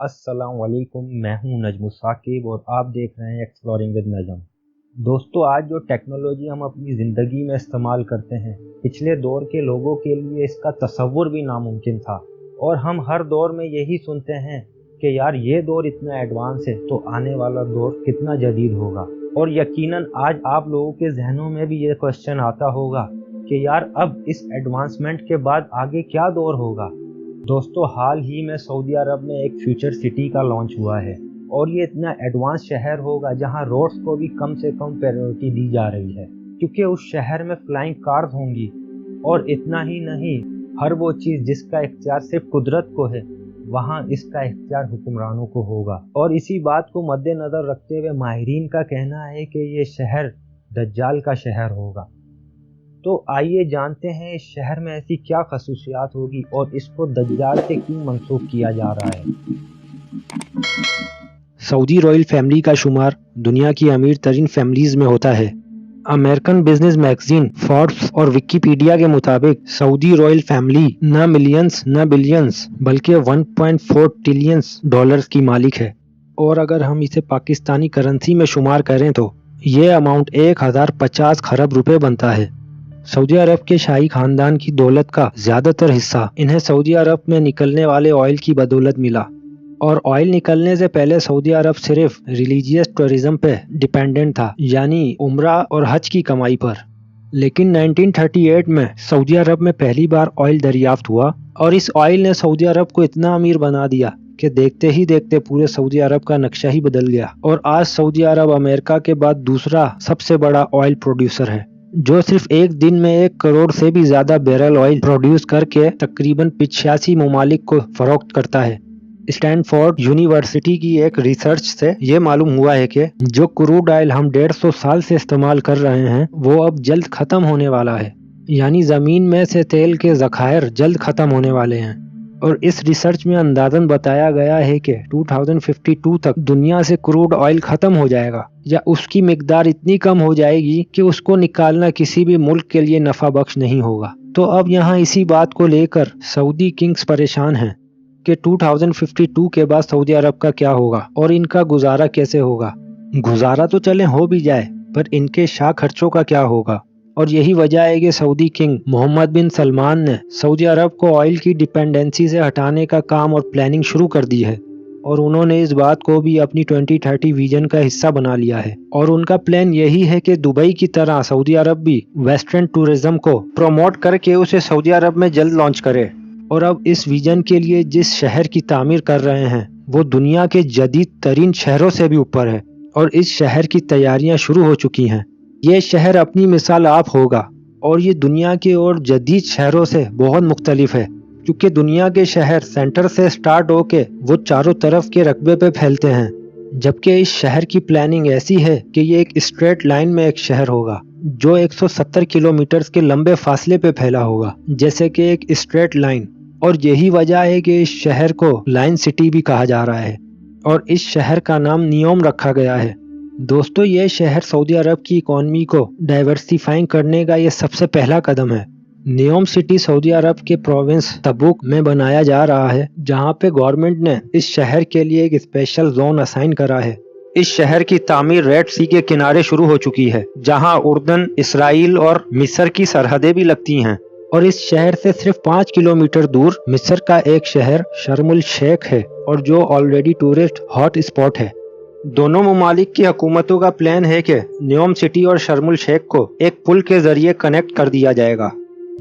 अस्सलाम वालेकुम, मैं हूं नजम साकिब और आप देख रहे हैं एक्सप्लोरिंग विद नजम। दोस्तों, आज जो टेक्नोलॉजी हम अपनी ज़िंदगी में इस्तेमाल करते हैं, पिछले दौर के लोगों के लिए इसका तसव्वुर भी नामुमकिन था। और हम हर दौर में यही सुनते हैं कि यार ये दौर इतना एडवांस है तो आने वाला दौर कितना जदीद होगा। और यकीनन आज आप लोगों के जहनों में भी ये क्वेश्चन आता होगा कि यार अब इस एडवांसमेंट के बाद आगे क्या दौर होगा। दोस्तों, हाल ही में सऊदी अरब में एक फ्यूचर सिटी का लॉन्च हुआ है और ये इतना एडवांस शहर होगा जहां रोड्स को भी कम से कम प्रायोरिटी दी जा रही है, क्योंकि उस शहर में फ्लाइंग कार्स होंगी। और इतना ही नहीं, हर वो चीज़ जिसका इख्तियार सिर्फ कुदरत को है, वहाँ इसका इख्तियार हुक्मरानों को होगा। और इसी बात को मद्देनज़र रखते हुए माहिरीन का कहना है कि ये शहर दज्जाल का शहर होगा। तो आइए जानते हैं इस शहर में ऐसी क्या खसूसियात होगी और इसको दज्जाल से क्यों मंसूब किया जा रहा है। सऊदी रॉयल फैमिली का शुमार दुनिया की अमीर तरीन फैमिलीज में होता है। अमेरिकन बिजनेस मैगजीन, फोर्ब्स और विकिपीडिया के मुताबिक सऊदी रॉयल फैमिली न मिलियंस न बिलियंस बल्कि 1.4 ट्रिलियन डॉलर्स की मालिक है। और अगर हम इसे पाकिस्तानी करेंसी में शुमार करें तो ये अमाउंट 1050 खरब रुपए बनता है। सऊदी अरब के शाही खानदान की दौलत का ज्यादातर हिस्सा इन्हें सऊदी अरब में निकलने वाले ऑयल की बदौलत मिला। और ऑयल निकलने से पहले सऊदी अरब सिर्फ रिलीजियस टूरिज्म पे डिपेंडेंट था, यानी उम्रा और हज की कमाई पर। लेकिन 1938 में सऊदी अरब में पहली बार ऑयल दरियाफ्त हुआ और इस ऑयल ने सऊदी अरब को इतना अमीर बना दिया कि देखते ही देखते पूरे सऊदी अरब का नक्शा ही बदल गया। और आज सऊदी अरब अमेरिका के बाद दूसरा सबसे बड़ा ऑयल प्रोड्यूसर है, जो सिर्फ एक दिन में 1 करोड़ से भी ज्यादा बैरल ऑयल प्रोड्यूस करके तकरीबन 85 ममालिक को फरोख्त करता है। स्टैनफोर्ड यूनिवर्सिटी की एक रिसर्च से ये मालूम हुआ है कि जो क्रूड ऑयल हम 150 साल से इस्तेमाल कर रहे हैं वो अब जल्द खत्म होने वाला है, यानी जमीन में से तेल के ज़खायर जल्द खत्म होने वाले हैं। और इस रिसर्च में अंदाजन बताया गया है कि 2052 तक दुनिया से क्रूड ऑयल खत्म हो जाएगा, या उसकी मिकदार इतनी कम हो जाएगी कि उसको निकालना किसी भी मुल्क के लिए नफा बख्श नहीं होगा। तो अब यहाँ इसी बात को लेकर सऊदी किंग्स परेशान हैं कि 2052 के बाद सऊदी अरब का क्या होगा और इनका गुजारा कैसे होगा। गुजारा तो चले हो भी जाए, पर इनके शाह खर्चों का क्या होगा। और यही वजह है कि सऊदी किंग मोहम्मद बिन सलमान ने सऊदी अरब को ऑयल की डिपेंडेंसी से हटाने का काम और प्लानिंग शुरू कर दी है। और उन्होंने इस बात को भी अपनी 2030 विजन का हिस्सा बना लिया है। और उनका प्लान यही है कि दुबई की तरह सऊदी अरब भी वेस्टर्न टूरिज्म को प्रमोट करके उसे सऊदी अरब में जल्द लॉन्च करे। और अब इस विजन के लिए जिस शहर की तामीर कर रहे हैं वो दुनिया के जदीद तरीन शहरों से भी ऊपर है और इस शहर की तैयारियां शुरू हो चुकी हैं। ये शहर अपनी मिसाल आप होगा और ये दुनिया के और जदीद शहरों से बहुत मुख्तलिफ है, क्योंकि दुनिया के शहर सेंटर से स्टार्ट होके वो चारों तरफ के रकबे पे फैलते हैं, जबकि इस शहर की प्लानिंग ऐसी है कि ये एक स्ट्रेट लाइन में एक शहर होगा जो 170 किलोमीटर के लंबे फासले पे फैला होगा, जैसे कि एक स्ट्रेट लाइन। और यही वजह है कि इस शहर को लाइन सिटी भी कहा जा रहा है और इस शहर का नाम नियोम रखा गया है। दोस्तों, ये शहर सऊदी अरब की इकोनॉमी को डाइवर्सिफाइंग करने का ये सबसे पहला कदम है। नियोम सिटी सऊदी अरब के प्रोविंस तबुक में बनाया जा रहा है, जहाँ पे गवर्नमेंट ने इस शहर के लिए एक स्पेशल जोन असाइन करा है। इस शहर की तामीर रेड सी के किनारे शुरू हो चुकी है, जहाँ उर्दन, इसराइल और मिस्र की सरहदें भी लगती हैं। और इस शहर से सिर्फ 5 किलोमीटर दूर मिस्र का एक शहर शर्मुल शेख है, और जो ऑलरेडी टूरिस्ट हॉट स्पॉट है। दोनों ममालिक की हुकूमतों का प्लान है कि नियोम सिटी और शर्मुल शेख को एक पुल के जरिए कनेक्ट कर दिया जाएगा,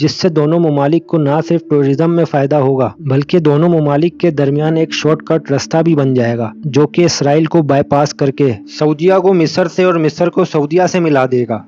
जिससे दोनों ममालिक को न सिर्फ टूरिज्म में फायदा होगा बल्कि दोनों ममालिक के दरमियान एक शॉर्टकट रास्ता भी बन जाएगा, जो कि इसराइल को बाईपास करके सऊदिया को मिस्र से और मिस्र को सऊदिया से मिला देगा।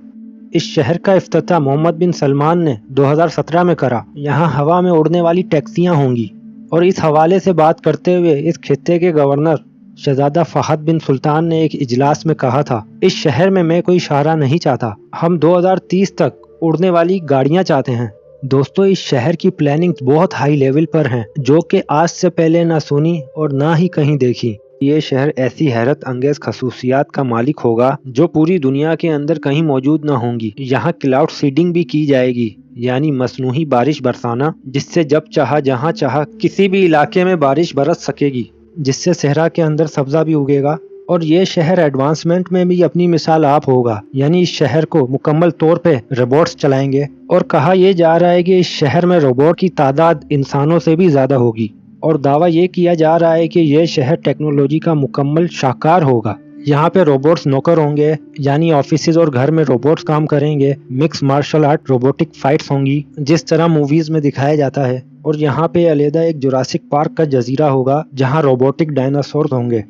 इस शहर का इफ्तिताह मोहम्मद बिन सलमान ने 2017 में करा। यहाँ हवा में उड़ने वाली टैक्सियाँ होंगी। और इस हवाले से बात करते हुए इस खित्ते के गवर्नर शहजादा फहद बिन सुल्तान ने एक इजलास में कहा था, इस शहर में मैं कोई शाहरा नहीं चाहता, हम 2030 तक उड़ने वाली गाड़ियाँ चाहते हैं। दोस्तों, इस शहर की प्लानिंग बहुत हाई लेवल पर है, जो कि आज से पहले ना सुनी और ना ही कहीं देखी। ये शहर ऐसी हैरत अंगेज खसूसियात का मालिक होगा जो पूरी दुनिया के अंदर कहीं मौजूद ना होंगी। यहाँ क्लाउड सीडिंग भी की जाएगी, यानी मसनूही बारिश बरसाना, जिससे जब चाहा जहाँ चाहा किसी भी इलाके में बारिश बरस सकेगी। جس سے صحرا کے اندر سبزہ بھی اگے گا، اور یہ شہر ایڈوانسمنٹ میں بھی اپنی مثال آپ ہوگا، یعنی اس شہر کو مکمل طور پہ روبوٹس چلائیں گے، اور کہا یہ جا رہا ہے کہ اس شہر میں روبوٹ کی تعداد انسانوں سے بھی زیادہ ہوگی، اور دعویٰ یہ کیا جا رہا ہے کہ یہ شہر ٹیکنالوجی کا مکمل شاہکار ہوگا۔ یہاں پہ روبوٹس نوکر ہوں گے، یعنی آفیسز اور گھر میں روبوٹس کام کریں گے، mix martial art robotic fights ہوں گی جس طرح موویز میں دکھایا جاتا ہے، اور یہاں پہ علیحدہ ایک جوراسک پارک کا جزیرہ ہوگا جہاں روبوٹک ڈائناسور ہوں گے،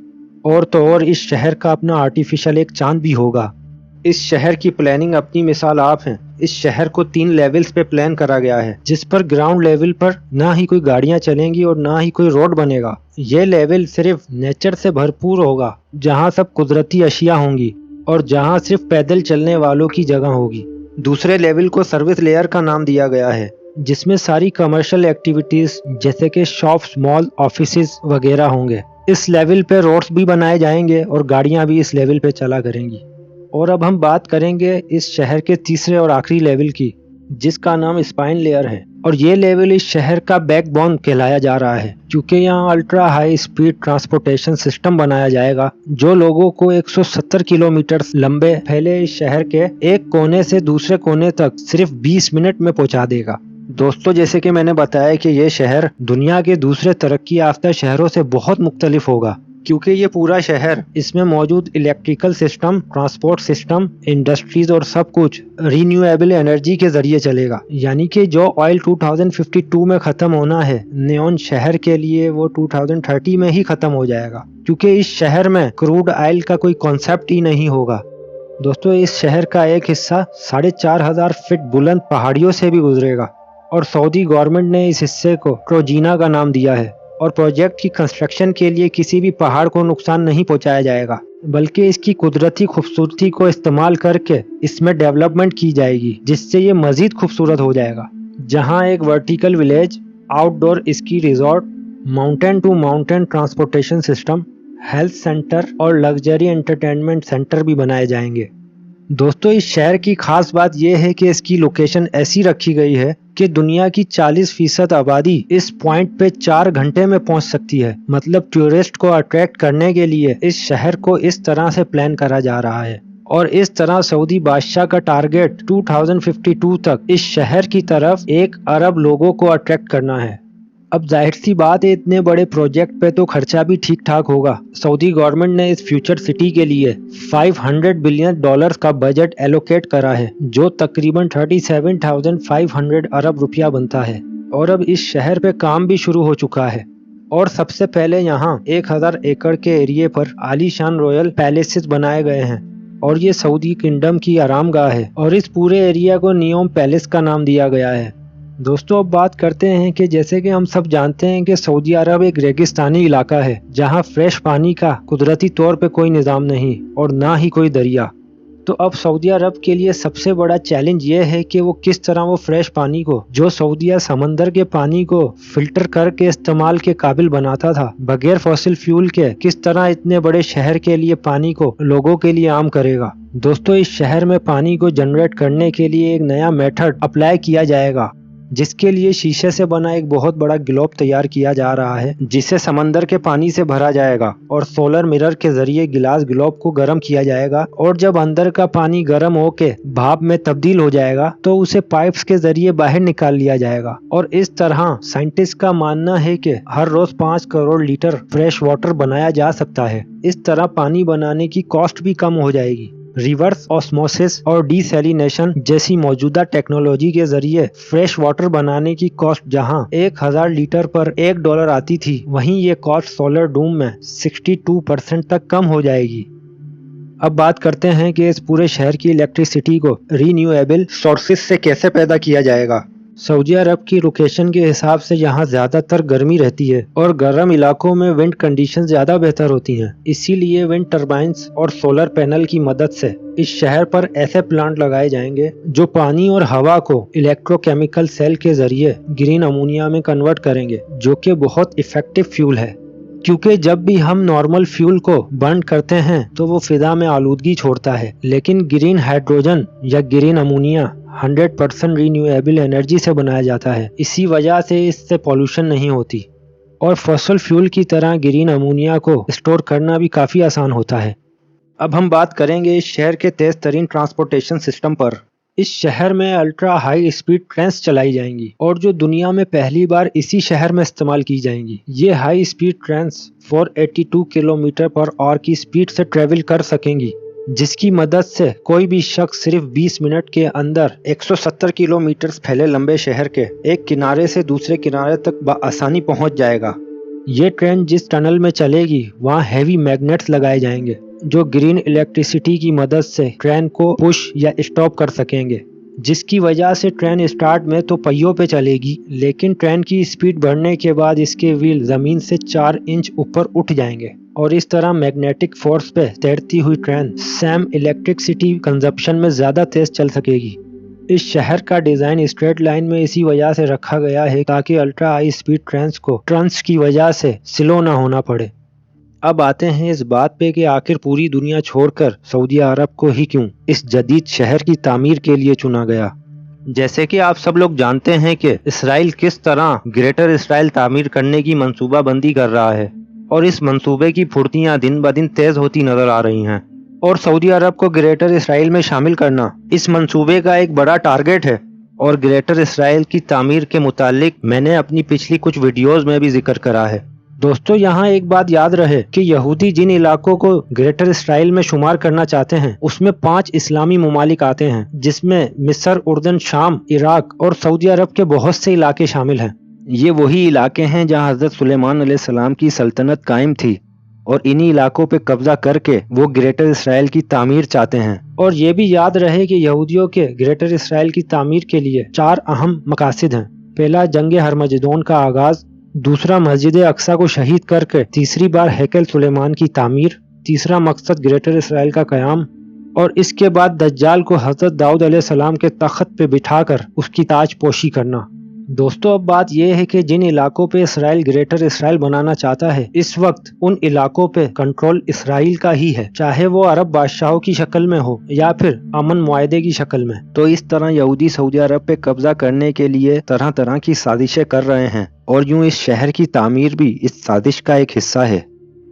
اور تو اور اس شہر کا اپنا آرٹیفیشل ایک چاند بھی ہوگا۔ اس شہر کی پلاننگ اپنی مثال آپ ہیں۔ اس شہر کو 3 لیولز پہ پلان کرا گیا ہے، جس پر گراؤنڈ لیول پر نہ ہی کوئی گاڑیاں چلیں گی اور نہ ہی کوئی روڈ بنے گا۔ یہ لیول صرف نیچر سے بھرپور ہوگا، جہاں سب قدرتی اشیاء ہوں گی اور جہاں صرف پیدل چلنے والوں کی جگہ ہوگی۔ دوسرے لیول کو سروس لیئر کا نام دیا گیا ہے، جس میں ساری کمرشل ایکٹیویٹیز جیسے کہ شاپس، مال، آفیسز وغیرہ ہوں گے۔ اس لیول پہ روڈز بھی بنائے جائیں گے اور گاڑیاں بھی اس لیول پہ چلا کریں گی۔ اور اب ہم بات کریں گے اس شہر کے تیسرے اور آخری لیول کی، جس کا نام اسپائن لیئر ہے، اور یہ لیول اس شہر کا بیک بون کہلایا جا رہا ہے، کیونکہ یہاں ultra high speed transportation system بنایا جائے گا جو لوگوں کو 170 کلومیٹر لمبے پھیلے اس شہر کے ایک کونے سے دوسرے کونے تک صرف 20 منٹ میں پہنچا دے گا۔ دوستو، جیسے کہ میں نے بتایا کہ یہ شہر دنیا کے دوسرے ترقی یافتہ شہروں سے بہت مختلف ہوگا، کیونکہ یہ پورا شہر، اس میں موجود electrical system, transport system, industries اور سب کچھ رینیویبل انرجی کے ذریعے چلے گا، یعنی کہ جو آئل 2052 میں ختم ہونا ہے نیون شہر کے لیے، وہ 2030 میں ہی ختم ہو جائے گا، کیونکہ اس شہر میں کروڈ آئل کا کوئی کانسیپٹ ہی نہیں ہوگا۔ دوستو، اس شہر کا ایک حصہ 4500 فٹ بلند پہاڑیوں سے بھی گزرے گا، اور سعودی گورنمنٹ نے اس حصے کو ٹروجینا کا نام دیا ہے، اور پروجیکٹ کی کنسٹرکشن کے لیے کسی بھی پہاڑ کو نقصان نہیں پہنچایا جائے گا، بلکہ اس کی قدرتی خوبصورتی کو استعمال کر کے اس میں ڈیولپمنٹ کی جائے گی، جس سے یہ مزید خوبصورت ہو جائے گا، جہاں ایک vertical village, outdoor ski resort, mountain to mountain transportation system, health centre اور لگژری انٹرٹینمنٹ سینٹر بھی بنائے جائیں گے۔ دوستو، اس شہر کی خاص بات یہ ہے کہ اس کی لوکیشن ایسی رکھی گئی ہے کہ دنیا کی 40% آبادی اس پوائنٹ پہ 4 گھنٹے میں پہنچ سکتی ہے۔ مطلب ٹورسٹ کو اٹریکٹ کرنے کے لیے اس شہر کو اس طرح سے پلان کرا جا رہا ہے، اور اس طرح سعودی بادشاہ کا ٹارگٹ 2052 تک اس شہر کی طرف 1 ارب لوگوں کو اٹریکٹ کرنا ہے۔ اب ظاہر سی بات ہے، اتنے بڑے پروجیکٹ پہ تو خرچہ بھی ٹھیک ٹھاک ہوگا۔ سعودی گورنمنٹ نے اس فیوچر سٹی کے لیے $500 بلین کا بجٹ ایلوکیٹ کرا ہے، جو تقریباً 37,500 ارب روپیہ بنتا ہے، اور اب اس شہر پہ کام بھی شروع ہو چکا ہے۔ اور سب سے پہلے یہاں 1000 ایکڑ کے ایریے پر عالی شان رویل پیلیسز بنائے گئے ہیں، اور یہ سعودی کنگڈم کی آرام گاہ ہے، اور اس پورے ایریا کو نیوم پیلس کا نام دیا گیا ہے۔ دوستو، اب بات کرتے ہیں کہ جیسے کہ ہم سب جانتے ہیں کہ سعودی عرب ایک ریگستانی علاقہ ہے، جہاں فریش پانی کا قدرتی طور پہ کوئی نظام نہیں اور نہ ہی کوئی دریا۔ تو اب سعودی عرب کے لیے سب سے بڑا چیلنج یہ ہے کہ وہ کس طرح وہ فریش پانی کو، جو سعودیہ سمندر کے پانی کو فلٹر کر کے استعمال کے قابل بناتا تھا بغیر فوسل فیول کے، کس طرح اتنے بڑے شہر کے لیے پانی کو لوگوں کے لیے عام کرے گا۔ دوستو، اس شہر میں پانی کو جنریٹ کرنے کے لیے ایک نیا میتھڈ اپلائی کیا جائے گا، جس کے لیے شیشے سے بنا ایک بہت بڑا گلوب تیار کیا جا رہا ہے، جسے سمندر کے پانی سے بھرا جائے گا، اور سولر مرر کے ذریعے گلاس گلوب کو گرم کیا جائے گا، اور جب اندر کا پانی گرم ہو کے بھاپ میں تبدیل ہو جائے گا تو اسے پائپس کے ذریعے باہر نکال لیا جائے گا، اور اس طرح سائنٹسٹ کا ماننا ہے کہ ہر روز 5 کروڑ لیٹر فریش واٹر بنایا جا سکتا ہے۔ اس طرح پانی بنانے کی کاسٹ بھی کم ہو جائے گی۔ ریورس آسموسس اور ڈی سیلینیشن جیسی موجودہ ٹیکنالوجی کے ذریعے فریش واٹر بنانے کی کاسٹ جہاں 1000 لیٹر پر $1 آتی تھی، وہیں یہ کاسٹ سولر ڈوم میں 62% تک کم ہو جائے گی۔ اب بات کرتے ہیں کہ اس پورے شہر کی الیکٹریسٹی کو رینیویبل سورسز سے کیسے پیدا کیا جائے گا۔ سعودی عرب کی لوکیشن کے حساب سے یہاں زیادہ تر گرمی رہتی ہے، اور گرم علاقوں میں ونڈ کنڈیشن زیادہ بہتر ہوتی ہیں، اسی لیے ونڈ ٹربائنز اور سولر پینل کی مدد سے اس شہر پر ایسے پلانٹ لگائے جائیں گے جو پانی اور ہوا کو الیکٹرو کیمیکل سیل کے ذریعے گرین امونیا میں کنورٹ کریں گے، جو کہ بہت افیکٹو فیول ہے، کیونکہ جب بھی ہم نارمل فیول کو برن کرتے ہیں تو وہ فضا میں آلودگی چھوڑتا ہے، لیکن گرین ہائیڈروجن یا گرین امونیا 100% رینیویبل انرجی سے بنایا جاتا ہے، اسی وجہ سے اس سے پولوشن نہیں ہوتی۔ और फॉसिल फ्यूल की तरह ग्रीन अमोनिया को स्टोर करना भी काफ़ी आसान होता है। अब हम बात करेंगे इस शहर के तेज तरीन ट्रांसपोर्टेशन सिस्टम पर। इस शहर में अल्ट्रा हाई स्पीड ट्रेन्स चलाई जाएंगी और जो दुनिया में पहली बार इसी शहर में इस्तेमाल की जाएंगी। ये high speed trains 482 kilometre per hour की स्पीड से ट्रेवल कर सकेंगी, जिसकी मदद से कोई भी शख्स सिर्फ 20 मिनट के अंदर 170 किलोमीटर फैले लंबे शहर के एक किनारे से दूसरे किनारे तक बआसानी पहुंच जाएगा। ये ट्रेन जिस टनल में चलेगी वहाँ हैवी मैग्नेट्स लगाए जाएंगे जो ग्रीन इलेक्ट्रिसिटी की मदद से ट्रेन को पुश या स्टॉप कर सकेंगे, जिसकी वजह से ट्रेन स्टार्ट में तो पहियों पे चलेगी, लेकिन ट्रेन की स्पीड बढ़ने के बाद इसके व्हील जमीन से 4 इंच ऊपर उठ जाएंगे और इस तरह मैग्नेटिक फोर्स पे तैरती हुई ट्रेन सेम इलेक्ट्रिसिटी कंजप्शन में ज़्यादा तेज चल सकेगी। इस शहर का डिज़ाइन स्ट्रेट लाइन में इसी वजह से रखा गया है ताकि अल्ट्रा हाई स्पीड ट्रेन्स को टर्न्स की वजह से स्लो ना होना पड़े। अब आते हैं इस बात पे कि आखिर पूरी दुनिया छोड़कर सऊदी अरब को ही क्यों इस जदीद शहर की तामीर के लिए चुना गया। जैसे कि आप सब लोग जानते हैं कि इसराइल किस तरह ग्रेटर इसराइल तामीर करने की मंसूबाबंदी कर रहा है और इस मंसूबे की फुर्तियां दिन ब दिन तेज होती नजर आ रही हैं और सऊदी अरब को ग्रेटर इसराइल में शामिल करना इस मंसूबे का एक बड़ा टारगेट है। और ग्रेटर इसराइल की तामीर के मुतालिक मैंने अपनी पिछली कुछ वीडियोस में भी जिक्र करा है। दोस्तों, यहाँ एक बात याद रहे कि यहूदी जिन इलाकों को ग्रेटर इसराइल में शुमार करना चाहते हैं उसमें 5 इस्लामी ममालिक आते हैं, जिसमें मिस्र, उर्दन, शाम, इराक और सऊदी अरब के बहुत से इलाके शामिल हैं। ये वही इलाके हैं जहाँ हजरत सुलेमान अलैहिस्सलाम की सल्तनत कायम थी और इन्हीं इलाकों पे कब्जा करके वो ग्रेटर इसराइल की तामीर चाहते हैं। और ये भी याद रहे कि यहूदियों के ग्रेटर इसराइल की तामीर के लिए 4 अहम मकासद हैं। पहला, जंग हरमजदोन का आगाज। दूसरा, मस्जिद अक्सा को शहीद करके तीसरी बार हैकल सुलेमान की तामीर। तीसरा मकसद ग्रेटर इसराइल का क़याम। और इसके बाद दज्जाल को हजरत दाऊद अलैहिस्सलाम के तख्त पे बिठाकर उसकी ताजपोशी करना। दोस्तों, अब बात यह है कि जिन इलाकों पे इसराइल ग्रेटर इसराइल बनाना चाहता है इस वक्त उन इलाकों पे कंट्रोल इसराइल का ही है, चाहे वो अरब बादशाहों की शक्ल में हो या फिर अमन मुआहदे की शक्ल में। तो इस तरह यहूदी सऊदी अरब पे कब्जा करने के लिए तरह तरह की साजिशें कर रहे हैं और यूं इस शहर की तामीर भी इस साजिश का एक हिस्सा है,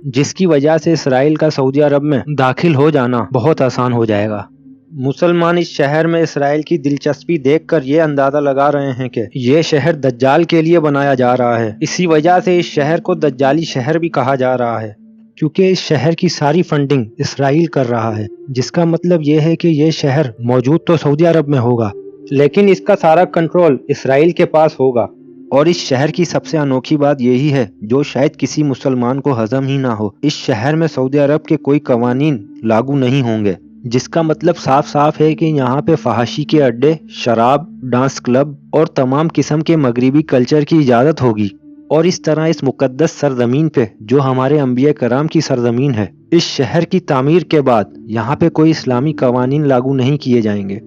जिसकी वजह से इसराइल का सऊदी अरब में दाखिल हो जाना बहुत आसान हो जाएगा। मुसलमान इस शहर में इसराइल की दिलचस्पी देखकर ये अंदाजा लगा रहे हैं कि ये शहर दज्जाल के लिए बनाया जा रहा है। इसी वजह से इस शहर को दज्जाली शहर भी कहा जा रहा है, क्योंकि इस शहर की सारी फंडिंग इसराइल कर रहा है, जिसका मतलब ये है कि ये शहर मौजूद तो सऊदी अरब में होगा लेकिन इसका सारा कंट्रोल इसराइल के पास होगा। और इस शहर की सबसे अनोखी बात यही है जो शायद किसी मुसलमान को हजम ही ना हो, इस शहर में सऊदी अरब के कोई कवानीन लागू नहीं होंगे, जिसका मतलब साफ साफ है कि यहाँ पे फहाशी के अड्डे, शराब, डांस क्लब और तमाम किस्म के मगरिबी कल्चर की इजाज़त होगी। और इस तरह इस मुकद्दस सरजमीन पे जो हमारे अंबिया कराम की सरजमीन है, इस शहर की तामीर के बाद यहाँ पे कोई इस्लामी कवानीन लागू नहीं किए जाएंगे।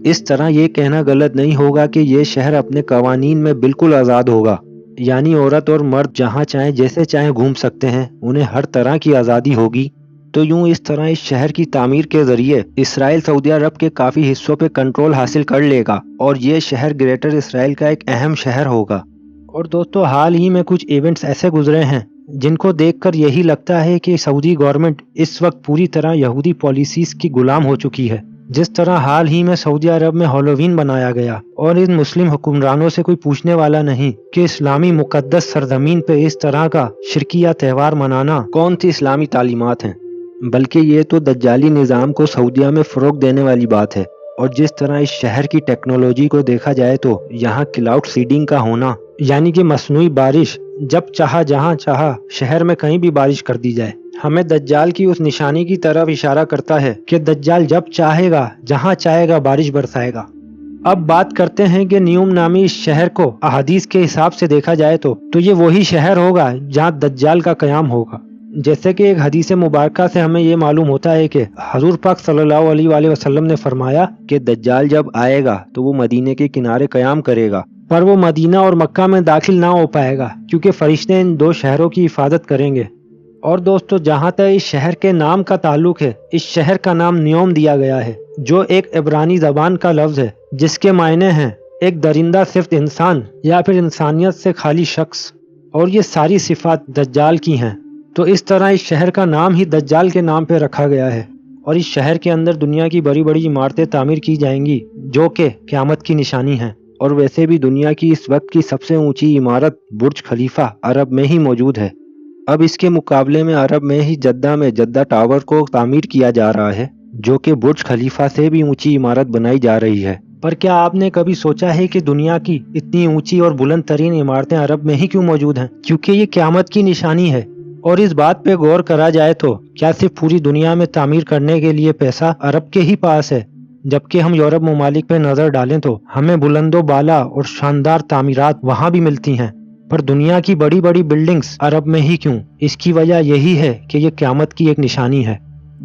इस तरह ये कहना गलत नहीं होगा कि ये शहर अपने कवानीन में बिल्कुल आज़ाद होगा, यानी औरत और मर्द जहाँ चाहें जैसे चाहें घूम सकते हैं, उन्हें हर तरह की आज़ादी होगी। तो यूं इस तरह इस शहर की तामीर के जरिए इसराइल सऊदी अरब के काफ़ी हिस्सों पे कंट्रोल हासिल कर लेगा और ये शहर ग्रेटर इसराइल का एक अहम शहर होगा। और दोस्तों, हाल ही में कुछ इवेंट्स ऐसे गुजरे हैं जिनको देखकर यही लगता है कि सऊदी गवर्नमेंट इस वक्त पूरी तरह यहूदी पॉलिसीज की गुलाम हो चुकी है। जिस तरह हाल ही में सऊदी अरब में हैलोवीन बनाया गया और इन मुस्लिम हुक्मरानों से कोई पूछने वाला नहीं कि इस्लामी मुकद्दस सरजमीन पे इस तरह का शिरकिया त्यौहार मनाना कौन सी इस्लामी तालीमात हैं, बल्कि ये तो दज्जाली निज़ाम को सऊदीया में फ़रोग देने वाली बात है। और जिस तरह इस शहर की टेक्नोलॉजी को देखा जाए तो यहाँ क्लाउड सीडिंग का होना, यानी कि मसनूई बारिश जब चाहा जहाँ चाहा शहर में कहीं भी बारिश कर दी जाए, हमें दज्जाल की उस निशानी की तरफ इशारा करता है कि दज्जाल जब चाहेगा जहाँ चाहेगा बारिश बरसाएगा। अब बात करते हैं कि न्यूम नामी इस शहर को अहादीस के हिसाब से देखा जाए तो ये वही शहर होगा जहाँ दज्जाल का क़याम होगा। जैसे कि एक हदीस मुबारका से हमें ये मालूम होता है कि हजूर पाक सल्लल्लाहु अलैहि वसल्लम ने फरमाया कि दज्जाल जब आएगा तो वो मदीने के किनारे क़याम करेगा, पर वो मदीना और मक्का में दाखिल ना हो पाएगा क्योंकि फरिश्ते इन 2 शहरों की हिफाजत करेंगे। और दोस्तों, जहाँ तक इस शहर के नाम का ताल्लुक है, इस शहर का नाम न्योम दिया गया है जो एक इब्रानी ज़बान का लफ्ज़ है जिसके मायने हैं एक दरिंदा सिर्फ इंसान या फिर इंसानियत से खाली शख्स। اور یہ ساری صفات دجال کی ہیں، تو اس طرح اس شہر کا نام ہی دجال کے نام پہ رکھا گیا ہے، اور اس شہر کے اندر دنیا کی بڑی بڑی عمارتیں تعمیر کی جائیں گی جو کہ قیامت کی نشانی ہیں۔ اور ویسے بھی دنیا کی اس وقت کی سب سے اونچی عمارت برج خلیفہ عرب میں ہی موجود ہے۔ اب اس کے مقابلے میں عرب میں ہی جدہ میں جدہ ٹاور کو تعمیر کیا جا رہا ہے، جو کہ برج خلیفہ سے بھی اونچی عمارت بنائی جا رہی ہے۔ پر کیا آپ نے کبھی سوچا ہے کہ دنیا کی اتنی اونچی اور بلند ترین عمارتیں عرب میں ہی کیوں موجود ہیں؟ کیونکہ یہ قیامت کی نشانی ہے۔ اور اس بات پہ غور کرا جائے تو کیا صرف پوری دنیا میں تعمیر کرنے کے لیے پیسہ عرب کے ہی پاس ہے، جبکہ ہم یورپ ممالک پہ نظر ڈالیں تو ہمیں بلند و بالا اور شاندار تعمیرات وہاں بھی ملتی ہیں، پر دنیا کی بڑی بڑی بلڈنگز عرب میں ہی کیوں؟ اس کی وجہ یہی ہے کہ یہ قیامت کی ایک نشانی ہے،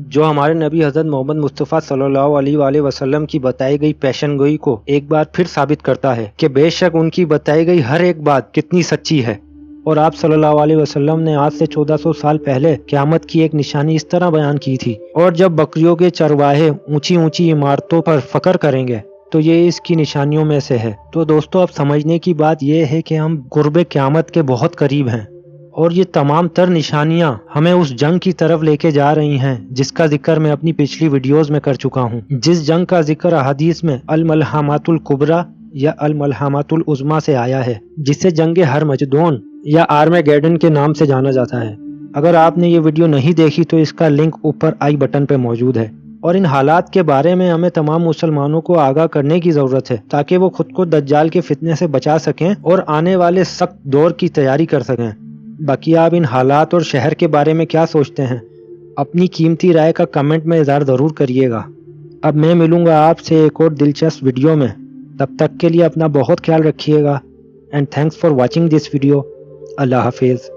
جو ہمارے نبی حضرت محمد مصطفیٰ صلی اللہ علیہ وآلہ وسلم کی بتائی گئی پیشن گوئی کو ایک بار پھر ثابت کرتا ہے کہ بے شک ان کی بتائی گئی ہر ایک بات کتنی سچی ہے۔ اور آپ صلی اللہ علیہ وسلم نے آج سے 1400 سال پہلے قیامت کی ایک نشانی اس طرح بیان کی تھی، اور جب بکریوں کے چرواہے اونچی اونچی عمارتوں پر فخر کریں گے تو یہ اس کی نشانیوں میں سے ہے۔ تو دوستو، اب سمجھنے کی بات یہ ہے کہ ہم قرب قیامت کے بہت قریب ہیں، اور یہ تمام تر نشانیاں ہمیں اس جنگ کی طرف لے کے جا رہی ہیں جس کا ذکر میں اپنی پچھلی ویڈیوز میں کر چکا ہوں، جس جنگ کا ذکر احادیث میں الملحمۃ الکبریٰ یا الملحمۃ العظمیٰ سے آیا ہے، جسے جنگ ہرمجدون یا آرمیگیڈن کے نام سے جانا جاتا ہے۔ اگر آپ نے یہ ویڈیو نہیں دیکھی تو اس کا لنک اوپر آئی بٹن پہ موجود ہے۔ اور ان حالات کے بارے میں ہمیں تمام مسلمانوں کو آگاہ کرنے کی ضرورت ہے تاکہ وہ خود کو دجال کے فتنے سے بچا سکیں اور آنے والے سخت دور کی تیاری کر سکیں۔ باقی آپ ان حالات اور شہر کے بارے میں کیا سوچتے ہیں؟ اپنی قیمتی رائے کا کمنٹ میں اظہار ضرور کریے گا۔ اب میں ملوں گا آپ سے ایک اور دلچسپ ویڈیو میں، تب تک کے لیے اپنا بہت خیال رکھیے گا، and thanks for watching this video. اللہ حافظ۔